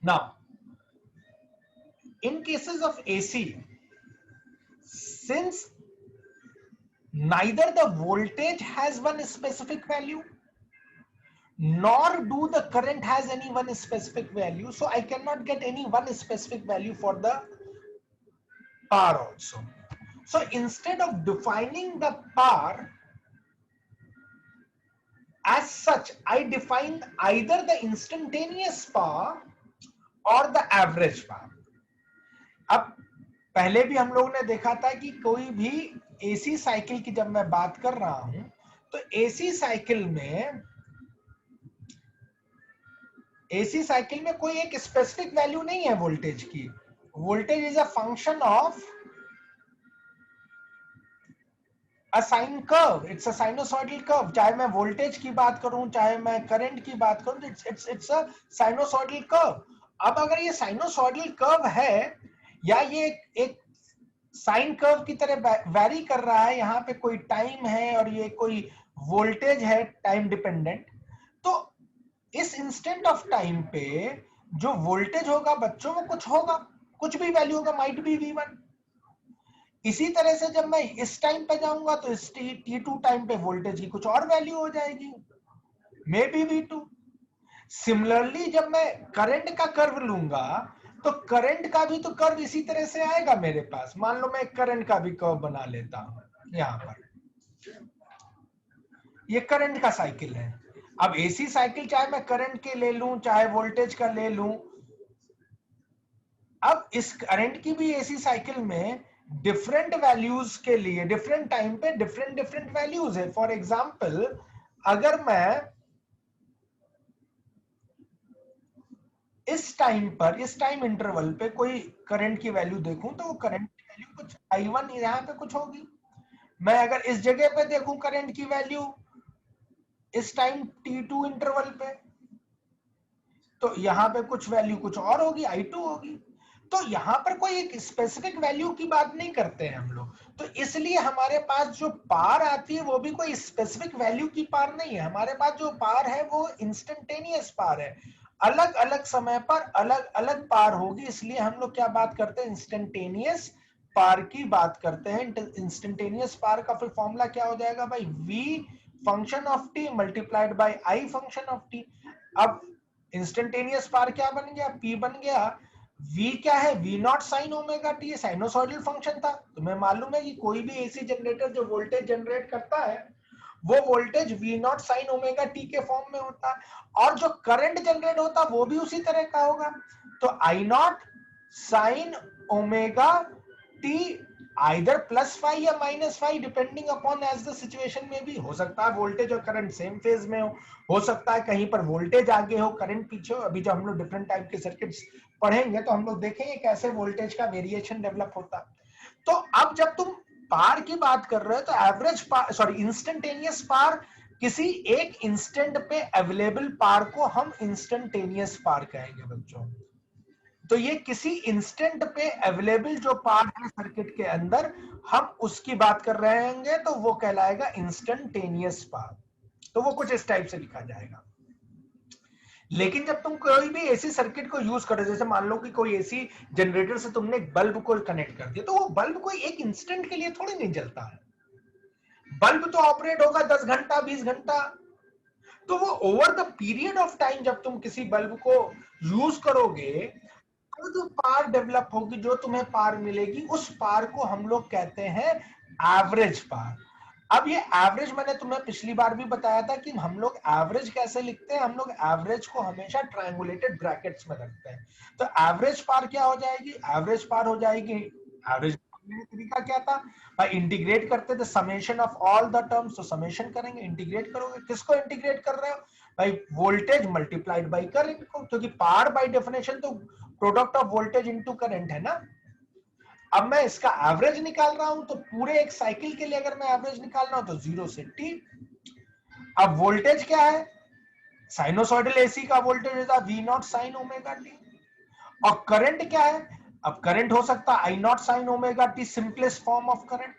Now, in cases of AC, since neither the voltage has one specific value nor do the current has any one specific value, so I cannot get any one specific value for the power also. So instead of defining the power as such, I define either the instantaneous power और the average power. अब पहले भी हम लोगों ने देखा था कि कोई भी एसी साइकिल की जब मैं बात कर रहा हूं तो एसी साइकिल में कोई एक स्पेसिफिक वैल्यू नहीं है वोल्टेज की। Voltage is a function of a sine curve, it's a sinusoidal curve. चाहे मैं वोल्टेज की बात करूं चाहे मैं करंट की बात करूं, इट्स अ साइनोसॉइडल कर्व। अब अगर ये साइनोसॉइडल कर्व है या ये एक साइन कर्व की तरह वैरी कर रहा है, यहाँ पे कोई टाइम है और ये कोई वोल्टेज है टाइम डिपेंडेंट, तो इस इंस्टेंट ऑफ टाइम पे जो वोल्टेज होगा बच्चों वो कुछ होगा, कुछ भी वैल्यू होगा, माइट बी V1। इसी तरह से जब मैं इस टाइम पे जाऊंगा तो इस T2 टाइम पे वोल्टेज की कुछ और वैल्यू हो जाएगी, मे बी V2। सिमिलरली जब मैं करंट का कर्व लूंगा तो करंट का भी तो कर्व इसी तरह से आएगा मेरे पास। मान लो मैं करंट का भी कर्व बना लेता हूं, यहां पर ये करंट का साइकिल है। अब एसी साइकिल चाहे मैं करंट के ले लूं चाहे वोल्टेज का ले लूं, अब इस करंट की भी एसी साइकिल में डिफरेंट वैल्यूज के लिए डिफरेंट टाइम पे डिफरेंट वैल्यूज है। फॉर एग्जाम्पल अगर मैं इस टाइम इंटरवल पे कोई करंट की वैल्यू देखूं तो वो करंट की वैल्यू कुछ I1 यहां पे कुछ होगी। मैं अगर इस जगह पे देखूं करंट की वैल्यू इस टाइम T2 इंटरवल पे, तो यहां पे कुछ वैल्यू कुछ और होगी, I2 होगी। तो यहां पर कोई एक स्पेसिफिक वैल्यू की बात नहीं करते हैं हम लोग, तो इसलिए हमारे पास जो पार आती है वो भी कोई स्पेसिफिक वैल्यू की पार नहीं है। हमारे पास जो पार है वो इंस्टेंटेनियस पार है, अलग अलग समय पर अलग अलग पार होगी, इसलिए हम लोग क्या बात करते हैं, इंस्टेंटेनियस पार की बात करते हैं। इंस्टेंटेनियस पार का फिर फॉर्मूला क्या हो जाएगा भाई, v function of t multiplied by i function of t। अब इंस्टेंटेनियस पार क्या बन गया, p बन गया, v क्या है, v naught sine omega T, sinusoidal function था। तुम्हें मालूम है कि कोई भी एसी जनरेटर जो वोल्टेज जनरेट करता है वो voltage v naught sine omega T के फॉर्म में होता है, और जो करंट जनरेट होता है वो भी उसी तरह का होगा। तो I naught sine omega t either +5 या -5 depending upon as the situation में भी हो सकता है वोल्टेज और करंट सेम फेज में हो सकता है कहीं पर वोल्टेज आगे हो करंट पीछे हो। अभी जब हम लोग डिफरेंट टाइप के सर्किट्स पढ़ेंगे तो हम लोग देखेंगे कैसे वोल्टेज का वेरिएशन डेवलप होता है। तो अब जब तुम पार की बात कर रहे हो तो एवरेज पार, सॉरी इंस्टेंटेनियस पार, किसी एक इंस्टेंट पे अवेलेबल पार को हम इंस्टेंटेनियस पार कहेंगे बच्चों। तो ये किसी इंस्टेंट पे अवेलेबल जो पार है सर्किट के अंदर हम उसकी बात कर रहे होंगे तो वो कहलाएगा इंस्टेंटेनियस पार। तो वो कुछ इस टाइप से लिखा जाएगा। लेकिन जब तुम कोई भी एसी सर्किट को यूज करो, जैसे मान लो कि कोई एसी जनरेटर से तुमने एक बल्ब को कनेक्ट कर दिया, तो वो बल्ब कोई एक इंस्टेंट के लिए थोड़ी नहीं जलता है। बल्ब तो ऑपरेट होगा 10 घंटा 20 घंटा, तो वो over the period of time जब तुम किसी बल्ब को यूज करोगे तो जो पार डेवलप होगी, जो तुम्हें पार मिलेगी, उस पार को हम लोग कहते हैं एवरेज पार। अब ये एवरेज मैंने तुम्हें पिछली बार भी बताया था कि हम लोग एवरेज कैसे लिखते हैं, हम लोग एवरेज को हमेशा ट्रायंगुलेटेड ब्रैकेट्स में रखते हैं। तो एवरेज पार क्या हो जाएगी, एवरेज पार हो जाएगी, एवरेज तरीका क्या था भाई, इंटीग्रेट करते थे summation of all the terms, तो समेशन करेंगे, इंटीग्रेट करोगे, किसको इंटीग्रेट कर रहे हो भाई, वोल्टेज मल्टीप्लाइड बाई करंट को, क्योंकि पार बाय डेफिनेशन तो product of voltage into current है ना। अब मैं इसका एवरेज निकाल रहा हूं तो पूरे एक साइकिल के लिए अगर मैं एवरेज निकाल रहा हूं तो 0 से t। अब वोल्टेज क्या है, साइनोसॉइडल एसी का वोल्टेज होता है v naught sine omega t. और करंट क्या है, अब करंट हो सकता है I naught sine omega t, simplest form of current,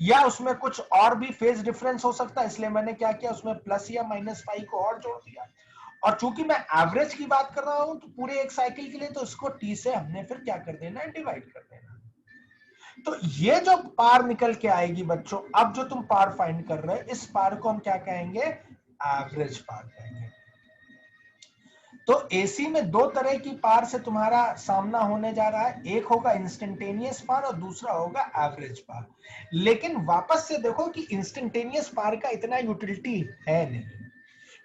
या उसमें कुछ और भी फेज डिफरेंस हो सकता है, इसलिए मैंने क्या किया, उसमें प्लस या -5 को और जोड़ दिया। और चूंकि मैं एवरेज की बात कर रहा हूं तो पूरे एक साइकिल के लिए, तो इसको टी से हमने फिर क्या कर देना है, डिवाइड कर देना। तो ये जो पार निकल के आएगी बच्चों, अब जो तुम पार फाइंड कर रहे हो, इस पार को हम क्या कहेंगे, एवरेज पार कहेंगे। तो एसी में दो तरह की पार से तुम्हारा सामना होने जा रहा है, एक होगा इंस्टेंटेनियस पार और दूसरा होगा एवरेज पार। लेकिन वापस से देखो कि इंस्टेंटेनियस पार का इतना यूटिलिटी है नहीं,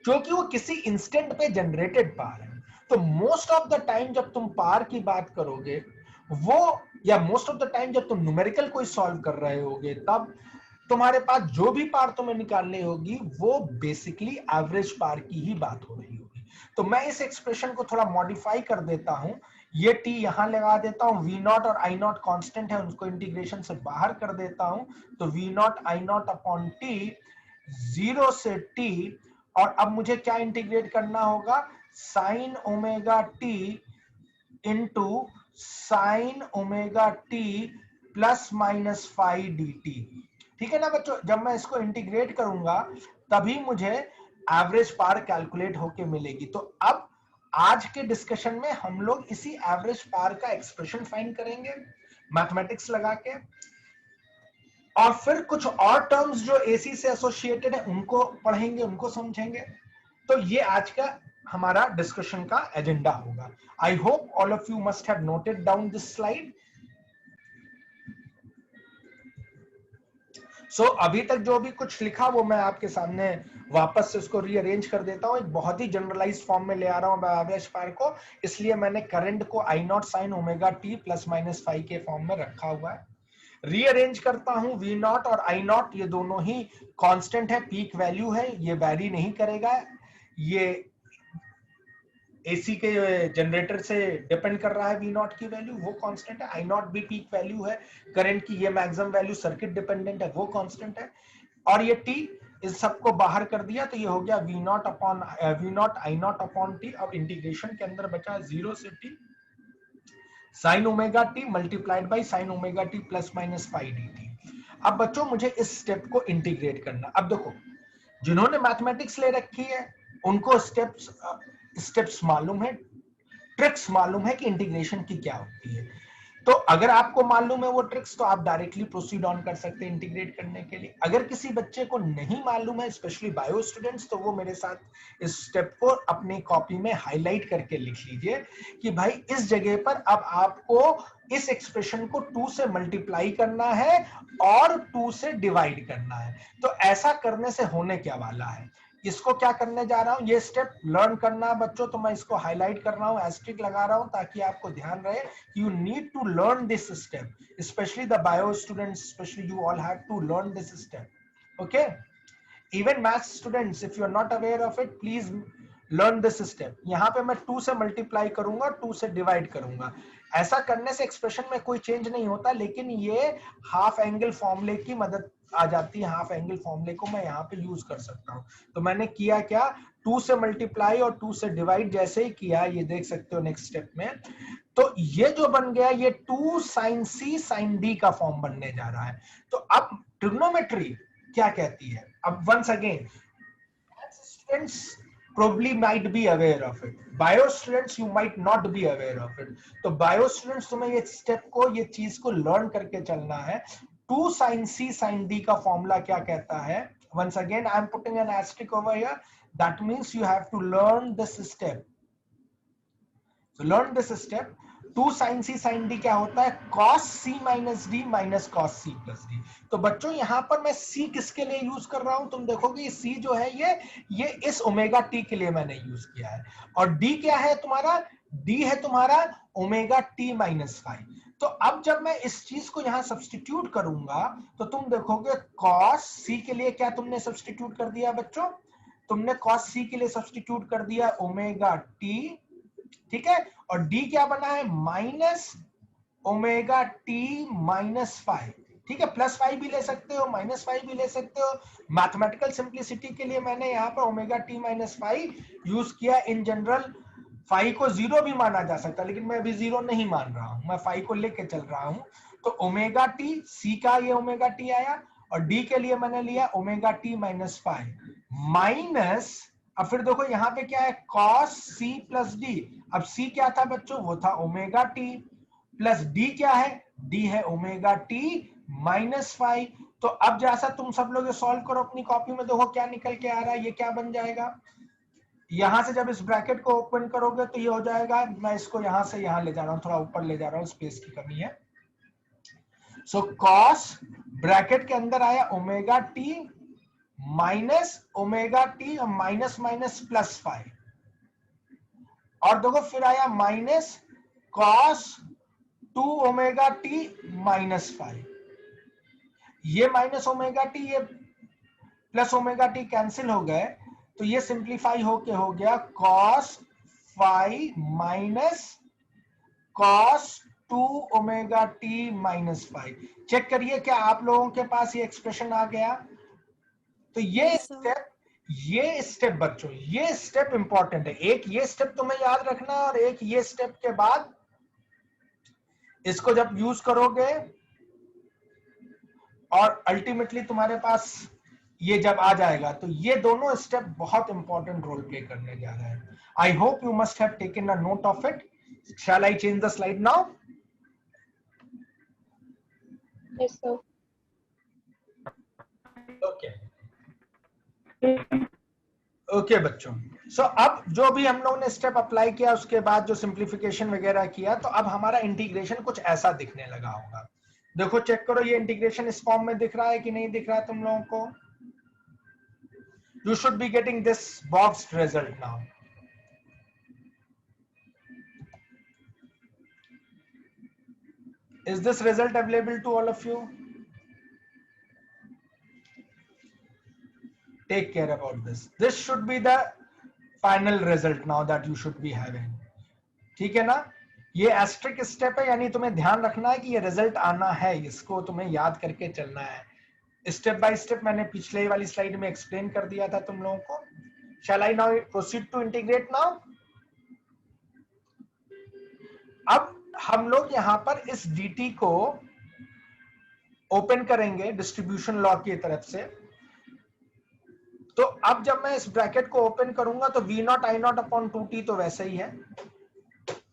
क्योंकि वो किसी इंस्टेंट पे जनरेटेड पार है। तो मोस्ट ऑफ द टाइम जब तुम पार की बात करोगे वो, या मोस्ट ऑफ द टाइम जब तुम न्यूमेरिकल कोई सॉल्व कर रहे होगे, तब तुम्हारे पास जो भी पार तुम्हें निकालनी होगी वो बेसिकली एवरेज पार की ही बात हो रही होगी। तो मैं इस एक्सप्रेशन को थोड़ा मॉडिफाई कर देता हूं, ये टी यहां लगा देता हूं, वी नॉट और आई नॉट कॉन्स्टेंट है, उनको इंटीग्रेशन से बाहर कर देता हूं, तो V naught I naught upon T, 0 से टी, और अब मुझे क्या इंटीग्रेट करना होगा, sign omega T into sine omega T plus minus five D T. ठीक है ना बच्चों, जब मैं इसको इंटीग्रेट करूंगा तभी मुझे एवरेज पार कैलकुलेट होके मिलेगी। तो अब आज के डिस्कशन में हम लोग इसी एवरेज पार का एक्सप्रेशन फाइंड करेंगे मैथमेटिक्स लगा के, और फिर कुछ और टर्म्स जो एसी से एसोसिएटेड है उनको पढ़ेंगे, उनको समझेंगे। तो ये आज का हमारा डिस्कशन का एजेंडा होगा। I hope all of you must have noted down this slide. So अभी तक जो भी कुछ लिखा वो मैं आपके सामने वापस से उसको रीअरेंज कर देता हूं, एक बहुत ही जनरलाइज फॉर्म में ले आ रहा हूं एवरेज पार को, इसलिए मैंने करंट को I naught sine omega T plus minus five के फॉर्म में रखा हुआ है। रीअरेंज करता हूं, वी नॉट और आई नॉट ये दोनों ही कांस्टेंट है, पीक वैल्यू है, ये वैरी नहीं करेगा, ये एसी के जनरेटर से डिपेंड कर रहा है, वी नॉट की वैल्यू वो कांस्टेंट है, आई नॉट भी पीक वैल्यू है करंट की, ये मैक्सिमम वैल्यू सर्किट डिपेंडेंट है वो कांस्टेंट है, और ये टी इस सबको बाहर कर दिया तो ये हो गया V naught upon V naught I naught upon T. अब इंटीग्रेशन के अंदर बचा 0 से T sine omega T multiplied by sine omega T plus minus five D T. अब बच्चों मुझे इस स्टेप को इंटीग्रेट करना। अब देखो जिन्होंने मैथमेटिक्स ले रखी है उनको स्टेप्स मालूम है, ट्रिक्स मालूम है कि इंटीग्रेशन की क्या होती है। तो अगर आपको मालूम है वो ट्रिक्स तो आप डायरेक्टली प्रोसीड ऑन कर सकते हैं इंटीग्रेट करने के लिए। अगर किसी बच्चे को नहीं मालूम है, स्पेशली बायो स्टूडेंट्स, तो वो मेरे साथ इस स्टेप को अपनी कॉपी में हाईलाइट करके लिख लीजिए कि भाई इस जगह पर अब आपको इस एक्सप्रेशन को 2 से मल्टीप्लाई करना है और 2 से डिवाइड करना है। तो ऐसा करने से होने क्या वाला है, इसको क्या करने जा रहा हूं, ये स्टेप लर्न करना है बच्चों, तो मैं इसको हाईलाइट कर रहा हूं, एस्ट्रिक लगा रहा हूं ताकि आपको ध्यान रहे, you need to learn this step, especially the bio students, especially you all have to learn this step. Okay, even math students, if you are not aware of it, please learn this step. यहाँ पे मैं 2 से multiply करूंगा, 2 से divide करूंगा। ऐसा करने से एक्सप्रेशन में कोई चेंज नहीं होता, लेकिन ये हाफ एंगल फॉर्मूले की मदद आ जाती है, हाफ एंगल फॉर्मूले को मैं यहाँ पे यूज कर सकता हूँ। तो मैंने किया क्या, 2 से मल्टीप्लाई और 2 से डिवाइड जैसे ही किया, ये देख सकते हो नेक्स्ट स्टेप में, तो ये जो बन गया ये 2 साइन सी साइन डी का फॉर्म बनने जा रहा है। तो अब ट्रिग्नोमेट्री क्या कहती है, अब once again students probably might be aware of it, bio students you might not be aware of it। तो bio students तुम्हें ये स्टेप को, ये चीज को लर्न करके चलना है। 2 sin c sin d का फॉर्मूला क्या कहता है, once again I am putting an asterisk over here, that means you have to learn this step। So learn this step। 2 sin c sin d क्या होता है, cos c minus d minus cos c plus d। तो बच्चों यहां पर मैं c किसके लिए यूज कर रहा हूं, तुम देखोगे ये c जो है ये इस ओमेगा t के लिए मैंने यूज किया है, और d क्या है तुम्हारा, d है तुम्हारा ओमेगा t माइनस फाइव। तो अब जब मैं इस चीज को यहां सब्स्टिट्यूट करूंगा तो तुम देखोगे cos c के लिए क्या तुमने सब्स्टिट्यूट कर दिया बच्चों, तुमने cos c के लिए सब्स्टिट्यूट कर दिया ओमेगा t, ठीक है, और d क्या बना है, minus omega T minus five, ठीक है, प्लस फाइव भी ले सकते हो, माइनस फाइव भी ले सकते हो। मैथमेटिकल सिंप्लिसिटी के लिए मैंने यहाँ पर omega T minus five use किया। इन जनरल फाइव को जीरो भी माना जा सकता है, लेकिन मैं अभी जीरो नहीं मान रहा हूं, मैं फाइव को लेके चल रहा हूं। तो ओमेगा टी, सी का ये ओमेगा टी आया, और डी के लिए मैंने लिया omega T minus five minus अब फिर देखो यहाँ पे क्या है, cos c प्लस डी। अब c क्या था बच्चों, वो था ओमेगा टी, प्लस d क्या है, d है ओमेगा टी माइनस फाइव। तो अब जैसा तुम सब लोग ये सॉल्व करो अपनी कॉपी में, देखो क्या निकल के आ रहा है, ये क्या बन जाएगा। यहां से जब इस ब्रैकेट को ओपन करोगे तो ये हो जाएगा, मैं इसको यहां से यहां ले जा रहा हूं, थोड़ा ऊपर ले जा रहा हूं, स्पेस की कमी है। सो cos ब्रैकेट के अंदर आया omega T minus omega T, minus minus plus five, और देखो फिर आया minus cos 2 omega T minus five. ये माइनस ओमेगा टी ये प्लस ओमेगा टी कैंसिल हो गए, तो ये सिंप्लीफाई होके हो गया cos 5 minus cos 2 omega T minus five. Check करिए क्या आप लोगों के पास ये एक्सप्रेशन आ गया। तो ये स्टेप बच्चों, ये स्टेप इंपॉर्टेंट है। एक ये स्टेप तुम्हें याद रखना है, और एक ये स्टेप के बाद इसको जब यूज करोगे और अल्टीमेटली तुम्हारे पास ये जब आ जाएगा, तो ये दोनों स्टेप बहुत इंपॉर्टेंट रोल प्ले करने जा रहे हैं। I hope you must have taken a note of it. Shall I change the slide now? Yes, sir. Okay बच्चों, सो अब जो भी हम लोगों ने स्टेप अप्लाई किया, उसके बाद जो सिंप्लीफिकेशन वगैरह किया, तो अब हमारा इंटीग्रेशन कुछ ऐसा दिखने लगा होगा। देखो चेक करो, ये इंटीग्रेशन इस फॉर्म में दिख रहा है कि नहीं दिख रहा है तुम लोगों को। You should be getting this boxed result now. Is this result available to all of you? Take care about this. This should be the final result now that you should be having. ठीक है ना? ये asterisk step है, यानी तुम्हें ध्यान रखना है कि ये रिजल्ट आना है, इसको तुम्हें याद करके चलना है। स्टेप बाय स्टेप मैंने पिछले वाली स्लाइड में एक्सप्लेन कर दिया था तुम लोगों को। Shall I now proceed to integrate now? अब हम लोग यहां पर इस dt को ओपन करेंगे डिस्ट्रीब्यूशन लॉ की तरफ से। तो अब जब मैं इस ब्रैकेट को ओपन करूंगा तो v not I naught upon 2t तो वैसे ही है,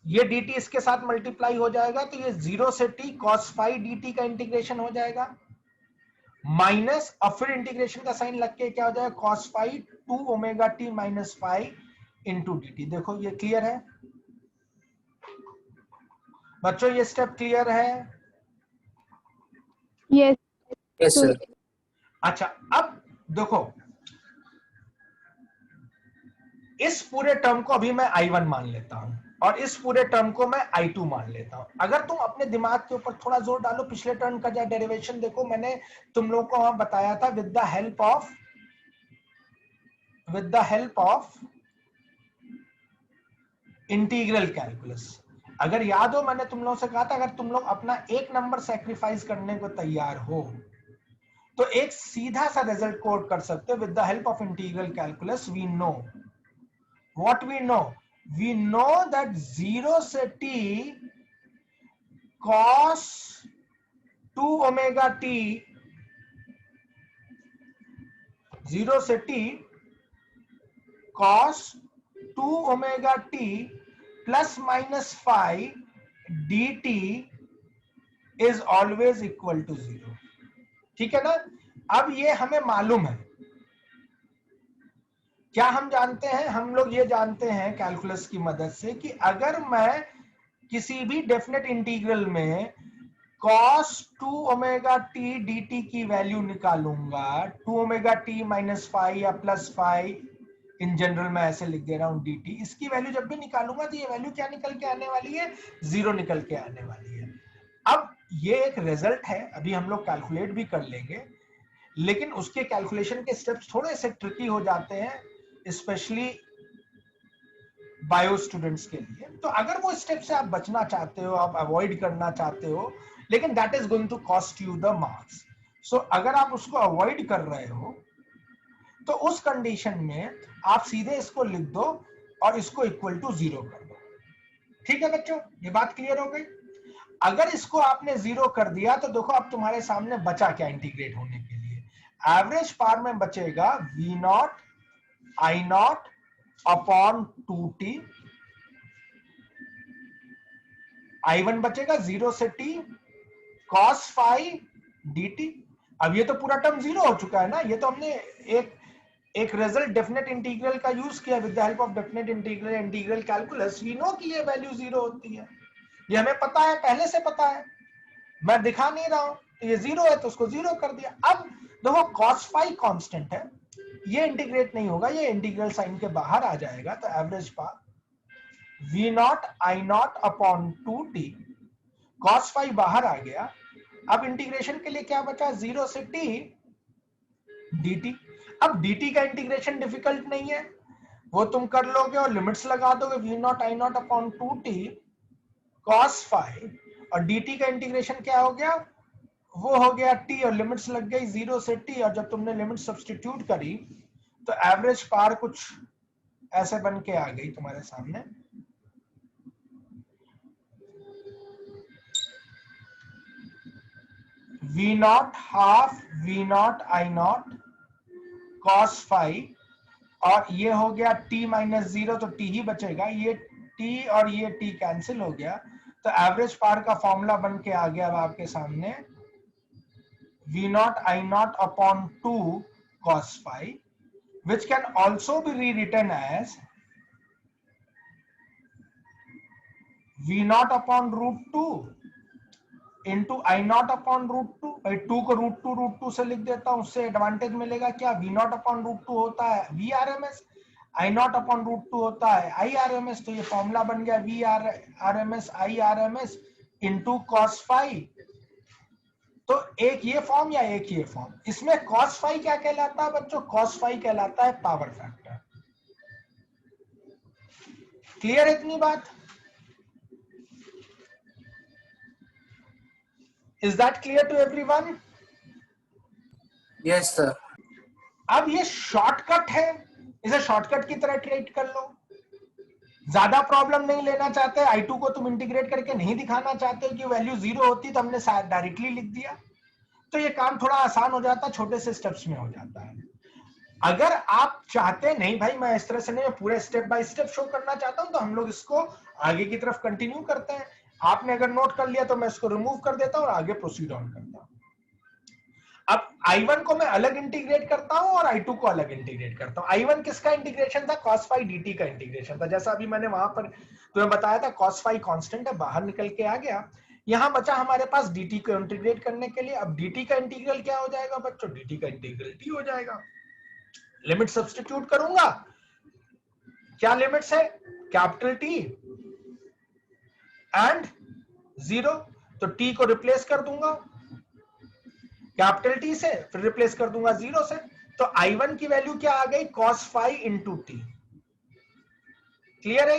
ये dt इसके साथ मल्टीप्लाई हो जाएगा, तो ये 0 से t cos phi dt का इंटीग्रेशन हो जाएगा, माइनस और फिर इंटीग्रेशन का साइन लग के क्या हो जाएगा, cos phi 2 omega t minus five into dt। देखो ये क्लियर है बच्चों, ये स्टेप क्लियर है? Yes. Yes, sir. अच्छा अब देखो, इस पूरे टर्म को अभी मैं I1 मान लेता हूं, और इस पूरे टर्म को मैं I2 मान लेता हूं। अगर तुम अपने दिमाग के ऊपर थोड़ा जोर डालो, पिछले टर्म का जो डेरिवेशन देखो, मैंने तुम लोग को वहां बताया था with the help of integral calculus. अगर याद हो, मैंने तुम लोगों से कहा था अगर तुम लोग अपना एक नंबर सैक्रिफाइस करने को तैयार हो तो एक सीधा सा रिजल्ट कोड कर सकते हो। With the help of integral calculus we know what we know that 0 से t cos 2 ओमेगा t, 0 से t cos 2 omega t plus minus 5 dt is always equal to 0। ठीक है ना? अब ये हमें मालूम है, क्या हम जानते हैं? हम लोग ये जानते हैं कैलकुलस की मदद से कि अगर मैं किसी भी डेफिनेट इंटीग्रल में cos 2 ओमेगा t dt की वैल्यू निकालूंगा, 2 ओमेगा t माइनस 5 या प्लस 5, इन जनरल मैं ऐसे लिख दे रहा हूं dt, इसकी वैल्यू जब भी निकालूंगा तो ये वैल्यू क्या निकल के आने वाली है, 0 निकल के आने वाली है। अब ये एक रिजल्ट है, अभी हम लोग कैलकुलेट भी कर लेंगे, लेकिन उसके कैलकुलेशन के स्टेप्स थोड़े से ट्रिकी हो जाते हैं, स्पेशली बायो स्टूडेंट्स के लिए। तो अगर वो स्टेप से आप बचना चाहते हो, आप अवॉइड करना चाहते हो, लेकिन that is going to cost you the marks. So अगर आप उसको अवॉइड कर रहे हो तो उस कंडीशन में आप सीधे इसको लिख दो और इसको इक्वल टू 0 कर दो। ठीक है बच्चों, ये बात क्लियर हो गई? अगर इसको आपने 0 कर दिया तो देखो अब तुम्हारे सामने बचा क्या इंटीग्रेट होने के लिए। एवरेज पावर में बचेगा v not I naught upon 2t, I1 बचेगा 0 से t cos phi dt। अब ये तो पूरा टर्म जीरो हो चुका है ना, ये तो हमने एक रिजल्ट डेफिनेट इंटीग्रल का यूज किया with the help of definite integral integral calculus. We know कि ये वैल्यू जीरो होती है, ये हमें पता है, पहले से पता है, मैं दिखा नहीं रहा हूं। तो ये जीरो है तो उसको जीरो कर दिया। अब देखो cos phi कांस्टेंट है, ये इंटीग्रेट नहीं होगा, ये इंटीग्रल साइन के बाहर आ जाएगा, तो average power v not I naught upon 2t, cos phi बाहर आ गया। अब इंटीग्रेशन के लिए क्या बचा, 0 से t dt। अब dt का इंटीग्रेशन डिफिकल्ट नहीं है, वो तुम कर लोगे और लिमिट्स लगा दोगे, v not I naught upon 2t cos phi, और dt का इंटीग्रेशन क्या हो गया, वो हो गया t, और लिमिट्स लग गई 0 से t, और जब तुमने लिमिट सब्स्टिट्यूट करी तो एवरेज पावर कुछ ऐसे बन के आ गई तुम्हारे सामने। v not half v not I not cos phi, और ये हो गया t माइनस 0, तो t ही बचेगा, ये t और ये t कैंसिल हो गया, तो एवरेज पावर का फॉर्मूला बन के आ गया अब आपके सामने, v not I naught upon 2 cos phi, which can also be rewritten as v naught upon root 2 into I naught upon root 2। भाई 2 को रूट टू से लिख देता हूं, उससे एडवांटेज मिलेगा क्या, v नॉट अपॉन रूट 2 होता है V R M S, I naught upon root 2 होता है आई आर एम एस, तो ये फॉर्मूला बन गया V R M S I R M S into cos phi. तो एक ये फॉर्म या एक ये फॉर्म, इसमें cos phi क्या कहलाता है बच्चों, cos phi कहलाता है पावर फैक्टर। क्लियर है इतनी बात, is that clear to everyone? Yes sir. अब ये शॉर्टकट है, इसे शॉर्टकट की तरह ट्रीट कर लो। ज्यादा प्रॉब्लम नहीं लेना चाहते, I2 को तुम इंटीग्रेट करके नहीं दिखाना चाहते हो कि वैल्यू जीरो होती, तो हमने डायरेक्टली लिख दिया, तो ये काम थोड़ा आसान हो जाता, छोटे से स्टेप्स में हो जाता है। अगर आप चाहते नहीं भाई मैं इस तरह से नहीं, मैं पूरे स्टेप बाय स्टेप शो करना चाहता हूं, तो हम लोग इसको आगे की तरफ कंटिन्यू करते हैं। आपने अगर नोट कर लिया तो मैं इसको रिमूव कर देता हूं और आगे प्रोसीड ऑन करता हूं। अब I1 को मैं अलग इंटीग्रेट करता हूं और I2 को अलग इंटीग्रेट करता हूं। I1 किसका इंटीग्रेशन था, cos phi dt का इंटीग्रेशन था, जैसा अभी मैंने वहां पर तुम्हें बताया था, cos phi कांस्टेंट है, बाहर निकल के आ गया। यहां बचा हमारे पास dt को इंटीग्रेट करने के लिए। अब dt का इंटीग्रल क्या हो जाएगा बच्चों, dt का इंटीग्रल t हो जाएगा। लिमिट सब्स्टिट्यूट करूंगा, क्या लिमिट्स है, कैपिटल टी एंड 0, तो t को रिप्लेस कर दूंगा कैपिटल टी से, फिर रिप्लेस कर दूंगा 0 से, तो I1 की वैल्यू क्या आ गई, cos phi into T. Clear है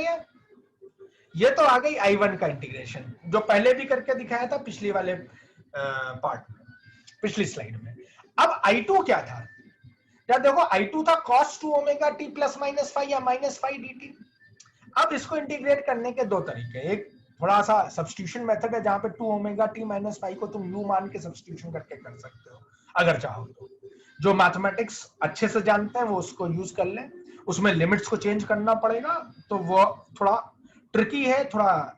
ये तो आ गई I1 का इंटीग्रेशन, जो पहले भी करके दिखाया था पिछली वाले पार्ट में, पिछली स्लाइड में। अब I2 क्या था, या देखो I2 था cos 2 omega T plus minus five या माइनस फाइव dt। अब इसको इंटीग्रेट करने के दो तरीके, एक थोड़ा सा सब्स्टिट्यूशन मेथड है, जहां पे 2 ओमेगा टी माइनस फाइव को तुम u मान के सब्स्टिट्यूशन करके कर सकते हो अगर चाहो तो। जो मैथमेटिक्स अच्छे से जानते हैं वो उसको यूज कर लें, उसमें लिमिट्स को चेंज करना पड़ेगा, तो वो थोड़ा ट्रिकी है थोड़ा।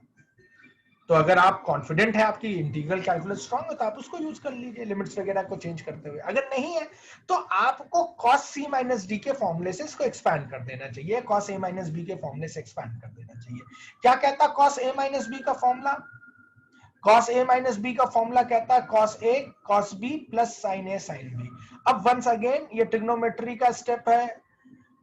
तो अगर आप कॉन्फिडेंट है, आपकी इंटीग्रल कैलकुलस स्ट्रांग है, तो आप उसको यूज कर लीजिए लिमिट्स वगैरह को चेंज करते हुए। अगर नहीं है तो आपको cos c माइनस डी के फॉर्मूले से इसको एक्सपैंड कर देना चाहिए, cos a माइनस b के फॉर्मूले से एक्सपैंड कर देना चाहिए। क्या कहता है cos a माइनस b का formula, cos a minus b का फॉर्मूला कहता है cos a cos b plus sin a sin b। अब वंस अगेन ये ट्रिग्नोमेट्री का स्टेप है,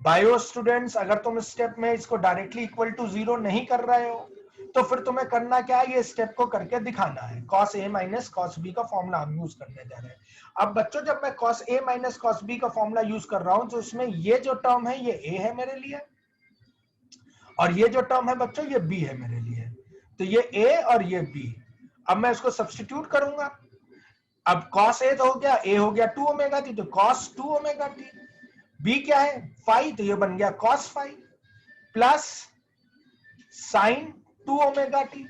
बायो स्टूडेंट्स अगर तुम इस स्टेप में इसको डायरेक्टली इक्वल टू जीरो नहीं कर रहे हो, तो फिर तुम्हें करना क्या है, ये स्टेप को करके दिखाना है। cos a minus cos b का फॉर्मूला हम यूज करने जा रहे हैं। अब बच्चों जब मैं cos a minus cos b का फॉर्मूला यूज कर रहा हूं, तो इसमें ये जो टर्म है ये a है मेरे लिए, और ये जो टर्म है बच्चों ये b है मेरे लिए, तो ये a और ये b। अब मैं इसको सब्स्टिट्यूट करूंगा, अब cos a तो हो गया, a हो गया 2 ओमेगा टी, तो cos 2 ओमेगा टी, b क्या है फाई, तो ये बन गया cos phi plus sin 2 omega T,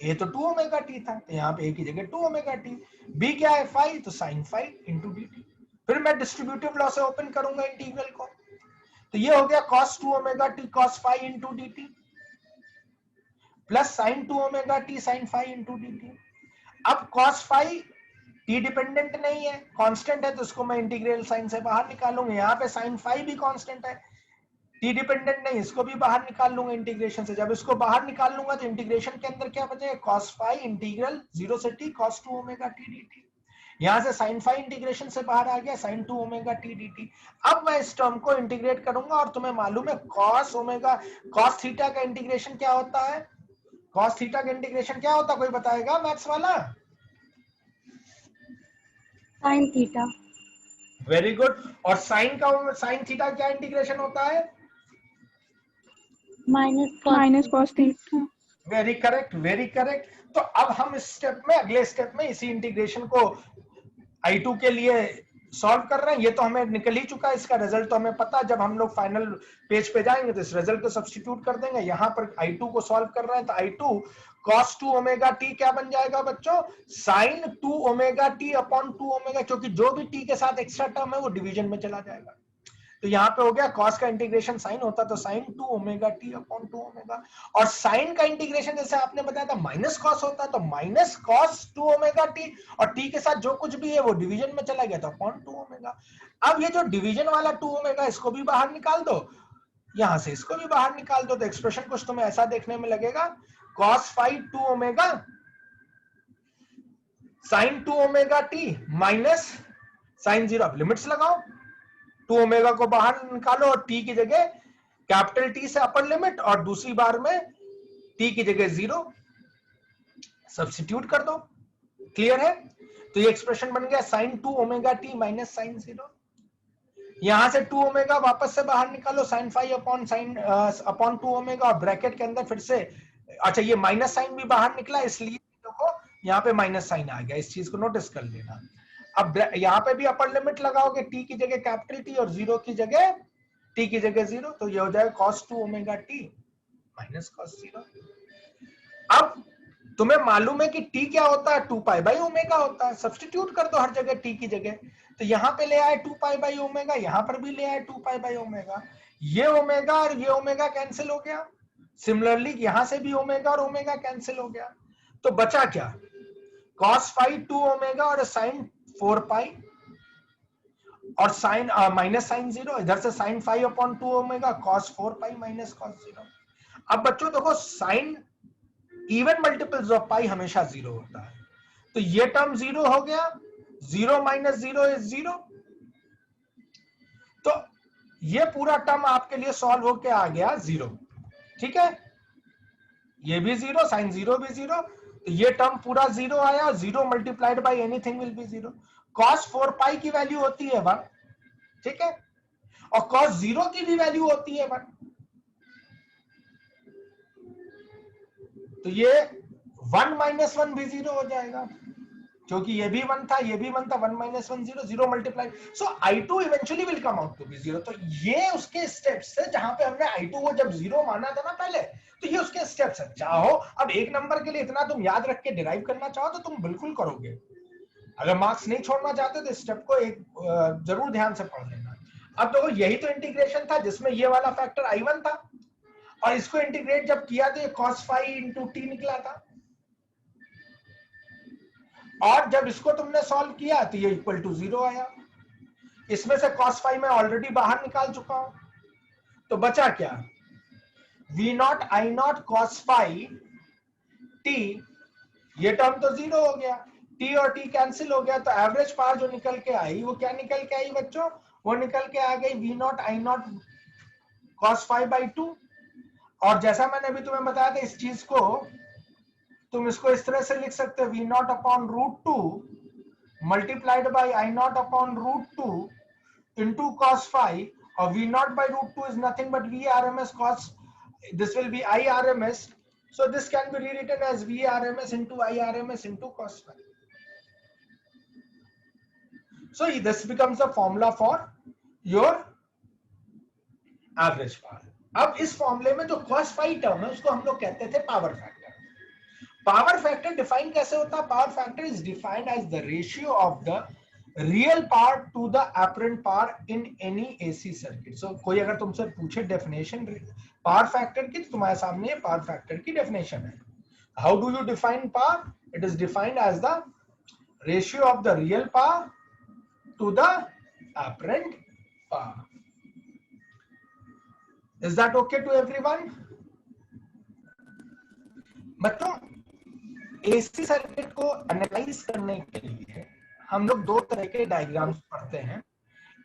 a तो 2 ओमेगा टी था, तो यहाँ पे a की जगह 2 ओमेगा टी, b क्या है फाई, तो sin फाई इंटू dt। फिर मैं डिस्ट्रीब्यूटिव लॉ से ओपन करूंगा इंटीग्रल को, तो ये हो गया cos 2 omega t cos phi into dt plus sin 2 omega t sin phi into dt। अब cos phi t डिपेंडेंट नहीं है, कांस्टेंट है, तो इसको मैं इंटीग्रल साइन से बाहर निकालूंगा। यहाँ पे sin phi भी कांस्टेंट है, t डिपेंडेंट नहीं, इसको भी बाहर निकाल लूंगा इंटीग्रेशन से। जब इसको बाहर निकाल लूंगा तो इंटीग्रेशन के अंदर क्या बचेगा, cos phi इंटीग्रल 0 से t cos 2 omega t dt। यहां से sin phi इंटीग्रेशन से बाहर आ गया, sin 2 ओमेगा t dt। अब मैं इस टर्म को इंटीग्रेट करूंगा और तुम्हें मालूम है cos थीटा का इंटीग्रेशन क्या होता है, cos थीटा का इंटीग्रेशन क्या होता है, कोई बताएगा मैथ्स वाला? sin theta. Very good. और sin थीटा क्या इंटीग्रेशन होता है? Minus cos theta. Very correct, very correct. तो अब हम इस स्टेप में, अगले स्टेप में इसी इंटीग्रेशन को I2 के लिए सॉल्व कर रहे हैं। ये तो हमें निकल ही चुका है, इसका रिजल्ट तो हमें पता है। जब हम लोग फाइनल पेज पे जाएंगे तो इस रिजल्ट को सब्स्टिट्यूट कर देंगे। यहाँ पर I2 को सॉल्व कर रहे हैं तो I2 cos 2 ओमेगा t क्या बन जाएगा बच्चों, sin 2 omega t upon 2 omega, क्योंकि जो भी t के साथ एक्स्ट्रा टर्म है वो डिवीजन में चला जाएगा। तो यहाँ पे हो गया cos का इंटीग्रेशन sin होता तो sin 2 omega t upon 2 omega, और sin का इंटीग्रेशन जैसे आपने बताया था माइनस cos होता है तो माइनस cos 2 ओमेगा t, और t के साथ जो कुछ भी है वो डिवीजन में चला गया तो अपॉन 2 ओमेगा। अब ये जो डिवीजन वाला 2 ओमेगा इसको भी बाहर निकाल दो, यहां से इसको भी बाहर निकाल दो, तो एक्सप्रेशन कुछ तुम्हें ऐसा देखने में लगेगा, cos phi 2 omega sin 2 omega t minus sin 0। अब लिमिट्स लगाओ, 2 ओमेगा को बाहर निकालो और t की जगह कैपिटल T से अपर लिमिट और दूसरी बार में t की जगह 0 सब्स्टिट्यूट कर दो। क्लियर है? तो ये एक्सप्रेशन बन गया sin 2 omega t minus sin 0। यहां से 2 ओमेगा वापस से बाहर निकालो, sin phi अपॉन 2 ओमेगा, और ब्रैकेट के अंदर फिर से, अच्छा ये माइनस साइन भी बाहर निकला इसलिए देखो यहाँ पे माइनस साइन आ गया, इस चीज को नोटिस कर लेना। अब यहाँ पे भी अपर लिमिट लगाओगे, t की जगह कैपिटल T और 0 की जगह t की जगह 0, तो ये हो जाएगा cos 2 omega t minus cos 0। अब तुम्हें मालूम है कि t क्या होता है, 2 पाई बाई ओमेगा होता है, सब्स्टिट्यूट कर दो हर जगह t की जगह। तो यहाँ पे ले आए 2 पाई बाई ओमेगा, यहाँ पर भी ले आए 2 पाई बाई ओमेगा, ये ओमेगा और ये ओमेगा कैंसिल हो गया। सिमिलरली यहां से भी ओमेगा और ओमेगा कैंसिल हो गया, तो बचा क्या, cos phi 2 ओमेगा और sin 4 पाई और साइन माइनस साइन 0, इधर से sin 5 upon 2 omega cos 4 pi minus cos 0। अब बच्चों देखो साइन इवन मल्टीपल्स ऑफ पाई हमेशा 0 होता है, तो ये टर्म 0 हो गया, 0 माइनस 0 इज 0। तो ये पूरा टर्म आपके लिए सॉल्व होके आ गया 0। ठीक है, ये भी 0, साइन 0 भी 0, तो ये टर्म पूरा 0 आया, 0 multiplied by anything will be 0। cos 4 पाई की वैल्यू होती है 1, ठीक है, और cos 0 की भी वैल्यू होती है 1, तो ये 1 माइनस 1 भी 0 हो जाएगा, क्योंकि ये भी 1 था, ये भी 1 था, 1 minus 1 0, 0 multiplied, so I2 eventually will come out to be 0। तो ये उसके स्टेप्स है, जहां पे हमने I2 को जब 0 माना था ना पहले, तो ये उसके स्टेप्स है। चाहो अब एक नंबर के लिए इतना तुम याद रख के डिराइव करना चाहो तो तुम बिल्कुल करोगे, अगर मार्क्स नहीं छोड़ना चाहते तो स्टेप को एक जरूर ध्यान से पढ़ लेना। अब देखो यही तो इंटीग्रेशन था जिसमें ये वाला फैक्टर I1 था, और इसको इंटीग्रेट जब किया तो ये cos phi into t निकला था, और जब इसको तुमने सॉल्व किया तो ये इक्वल टू 0 आया। इसमें से cos phi मैं ऑलरेडी बाहर निकाल चुका हूं, तो बचा क्या, v0 i0 cos phi t, ये टर्म तो 0 हो गया, t और t कैंसिल हो गया, तो एवरेज पावर जो निकल के आई वो क्या निकल के आई बच्चों, वो निकल के आ गई v0 i0 cos phi by 2। और जैसा मैंने अभी तुम्हें बताया था, इस चीज को तुम इसको इस तरह से लिख सकते हो, v0 upon root 2 multiplied by i0 upon root 2 into cos phi, और v0 by root 2 is nothing but vrms cos, this will be irms, so this can be rewritten as vrms into irms into cos phi. So this becomes the formula for your average power. अब इस फॉर्मूले में जो cos phi term है उसको हम लोग कहते थे power factor. Power factor define कैसे होता है, power factor is defined as the ratio of the real power to the apparent power in any AC circuit. So कोई अगर तुमसे पूछे डेफिनेशन पावर फैक्टर की, तो तुम्हारे सामने पावर फैक्टर की डेफिनेशन है। How do you define power? It is defined as the ratio of the real power to the apparent power. Is that okay to everyone? बच्चों, एसी सर्किट को analyse करने के लिए हम लोग दो तरह के डायग्राम्स पढ़ते हैं।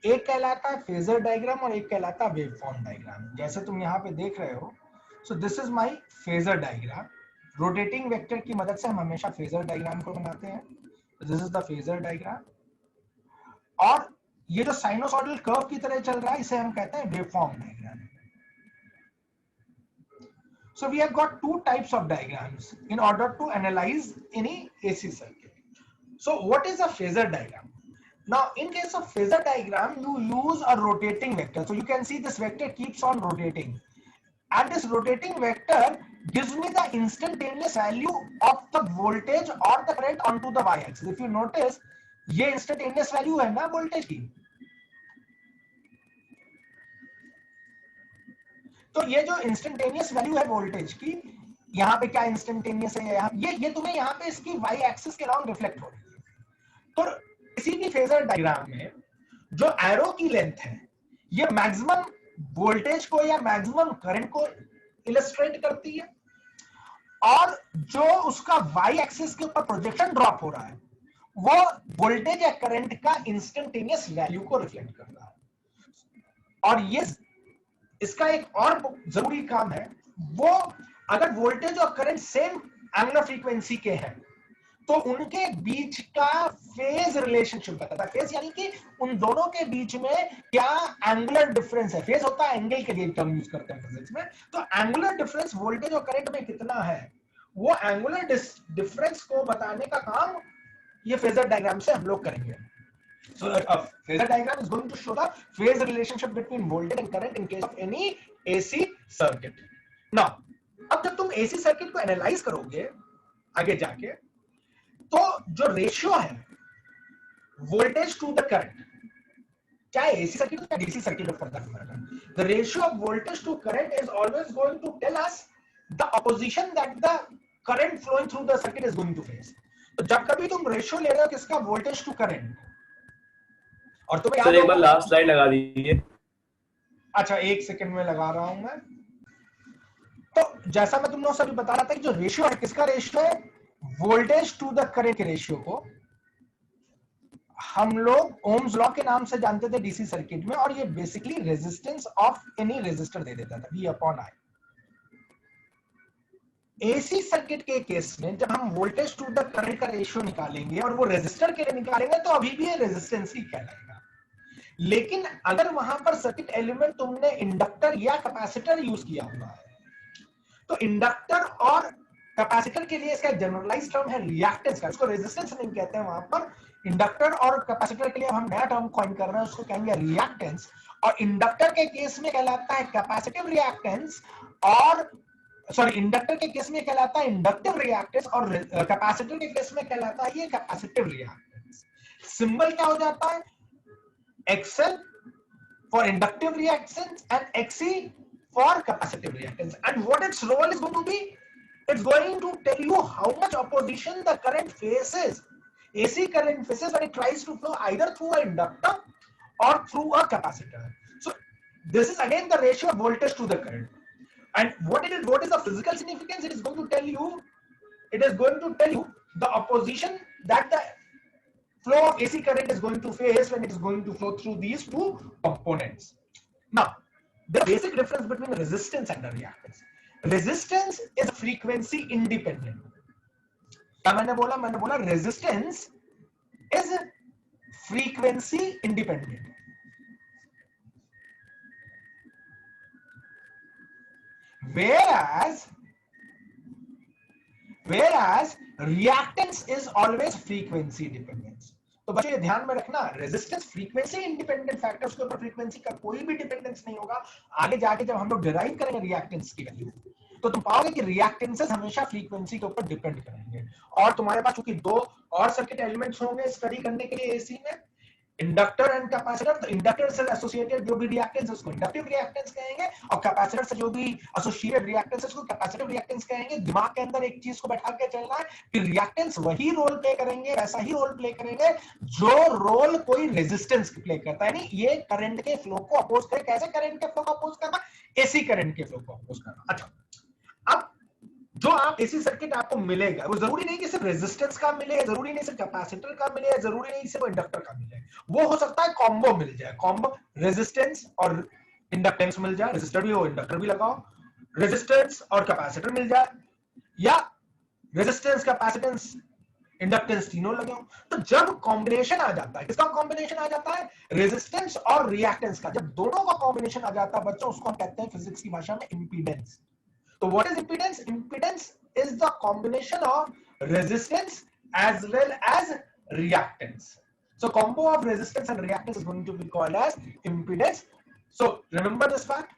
एक कहलाता है फेजर डायग्राम और एक कहलाता है वेवफॉर्म डायग्राम। जैसे तुम यहाँ पे देख रहे हो, so this is my phasor diagram. Rotating vector की मदद से हम हमेशा फेजर डायग्राम को बनाते हैं। This is the phasor diagram. और ये जो साइनोसॉइडल कर्व की तरह चल रहा है, इसे हम कहते हैं waveform diagram. So we have got two types of diagrams in order to analyze any AC circuit. So what is a phasor diagram? Now in case of phasor diagram, you use a rotating vector. So you can see this vector keeps on rotating, and this rotating vector gives me the instantaneous value of the voltage or the current onto the y-axis. If you notice, ये instantaneous value है ना voltage की। तो ये जो instantaneous value है voltage की, यहाँ पे क्या इंस्टेंटेनियस है, ये तुम्हें यहाँ पे इसकी वाई एक्सिस के अराउंड रिफ्लेक्ट हो रही है। तो किसी भी फेजर डायग्राम में जो एरो की लेंथ है, ये मैक्सिमम वोल्टेज को या मैक्सिमम करंट को इलस्ट्रेट करती है, और जो उसका वाई एक्सिस के ऊपर प्रोजेक्शन ड्रॉप हो रहा है, वो वोल्टेज या करंट का इंस्टेंटेनियस वैल्यू को रिफ्लेक्ट कर रहा है। और ये इसका एक और जरूरी काम है, वो अगर वोल्टेज और करंट सेम एंगुलर फ्रीक्वेंसी के हैं, तो उनके बीच का फेज रिलेशनशिप बताता है। फेज यानी कि उन दोनों के बीच में क्या एंगुलर डिफरेंस है। फेज होता है एंगल के लिए टर्म यूज करते हैं फिजिक्स में। तो एंगुलर डिफरेंस वोल्टेज और करंट में कितना है, वो एंगुलर डिफरेंस को बताने का काम ये फेजर डायग्राम से हम लोग करेंगे। So a phasor diagram is going to show the phase relationship between voltage and current in case of any AC circuit. Now, अब जब तुम AC सर्किट को एनालाइज करोगे आगे जाके, तो जो रेशियो है वोल्टेज टू द करंट, चाहे AC सर्किट हो या DC सर्किट हो, for that matter, the ratio of voltage to current is always going to tell us the opposition that the current flowing through the circuit is going to face. तो जब कभी तुम ratio ले रहे हो किसका, voltage to current, और तुम्हें सर एक बार लास्ट स्लाइड लगा दीजिए। अच्छा, एक सेकंड में लगा रहा हूं मैं। तो जैसा मैं तुम लोगों से अभी बता रहा था कि जो रेशियो है, किसका रेशियो है, वोल्टेज टू द करंट के रेशियो को हम लोग ओम्स लॉ के नाम से जानते थे डीसी सर्किट में, और ये basically resistance of any resistor दे देता था, V upon I। AC circuit के केस में जब हम वोल्टेज टू द करंट का रेशियो निकालेंगे और वो रेजिस्टर के लिए निकालेंगे, तो अभी भी ये रेजिस्टेंस ही कहलाएगा। लेकिन अगर वहां पर सर्किट एलिमेंट तुमने इंडक्टर या कैपेसिटर यूज किया हुआ है, तो इंडक्टर और कैपेसिटर के लिए इसका जनरलाइज्ड टर्म है रिएक्टेंस का, इसको रेजिस्टेंस नहीं कहते हैं वहां पर। इंडक्टर और कैपेसिटर के लिए हम नया टर्म कॉइन कर रहे हैं, उसको कहेंगे रिएक्टेंस। और इंडक्टर के केस में कहलाता है कैपेसिटिव रिएक्टेंस, और सॉरी, इंडक्टर के केस में कहलाता है इंडक्टिव रिएक्टेंस, और कैपेसिटर के केस में कहलाता है ये कैपेसिटिव रिएक्टेंस। सिंबल क्या हो जाता है, XL for inductive reactance and XC for capacitive reactance. And what its role is going to be, it's going to tell you how much opposition the current faces, AC current faces, when it tries to flow either through an inductor or through a capacitor. So this is again the ratio of voltage to the current. And what is the physical significance? It is going to tell you the opposition that the flow of AC current is going to face when it is going to flow through these two components. Now, the basic difference between resistance and the reactance. Resistance is frequency independent. क्या मैंने बोला resistance is frequency independent. Whereas reactance is always frequency dependent. तो बच्चों ये ध्यान में रखना, resistance frequency independent factors के ऊपर फ्रीक्वेंसी का कोई भी डिपेंडेंस नहीं होगा। आगे जाके जब हम लोग डिराइव करेंगे रिएक्टेंस की वैल्यू, तो तुम पाओगे कि रिएक्टेंसेस हमेशा फ्रीक्वेंसी के ऊपर डिपेंड करेंगे। और तुम्हारे पास चूंकि दो और सर्किट एलिमेंट्स होंगे स्टडी करने के लिए एसी में, इंडक्टर एंड कैपेसिटर, तो इंडक्टर से एसोसिएटेड जो भी रिएक्टेंस उसको इंडक्टिव रिएक्टेंस कहेंगे, और कैपेसिटर से जो भी एसोसिएटेड रिएक्टेंस उसको कैपेसिटिव रिएक्टेंस कहेंगे। दिमाग के अंदर एक चीज को बैठा के चलना है कि रिएक्टेंस वही रोल प्ले करेंगे, वैसा ही रोल प्ले करेंगे जो रोल कोई रेजिस्टेंस प्ले करता है। नहीं, ये करंट के फ्लो को अपोज करे। कैसे करंट के फ्लो को अपोज करना? एसी करंट के फ्लो को अपोज करना। अच्छा, अब जो आप एसी सर्किट आपको मिलेगा वो जरूरी नहीं कि सिर्फ रेजिस्टेंस का मिले, जरूरी नहीं सिर्फ कैपेसिटर का मिले, जरूरी नहीं सिर्फ इंडक्टर का मिले। वो हो सकता है कॉम्बो मिल जाए, कॉम्बो रेजिस्टेंस और इंडक्टेंस मिल जाए, रेजिस्टर भी हो इंडक्टर भी लगाओ, रेजिस्टेंस और कैपेसिटर मिल जाए, या रेजिस्टेंस कैपेसिटेंस इंडक्टेंस तीनों लगाओ। तो जब कॉम्बिनेशन आ जाता है, किसका कॉम्बिनेशन आ जाता है? रेजिस्टेंस और रिएक्टेंस का। जब दोनों का कॉम्बिनेशन आ जाता है बच्चों, उसको हम कहते हैं फिजिक्स की भाषा में impedance. So what is impedance? Impedance is the combination of resistance as well as reactance. So combo of resistance and reactance is going to be called as impedance. So remember this fact.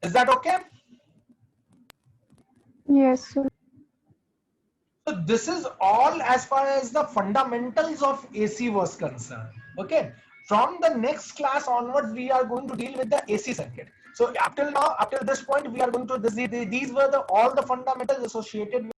Is that okay? Yes, sir. So this is all as far as the fundamentals of AC was concerned. Okay. From the next class onwards, we are going to deal with the AC circuit. So up till now, up till this point, we are going to these were all the fundamentals associated with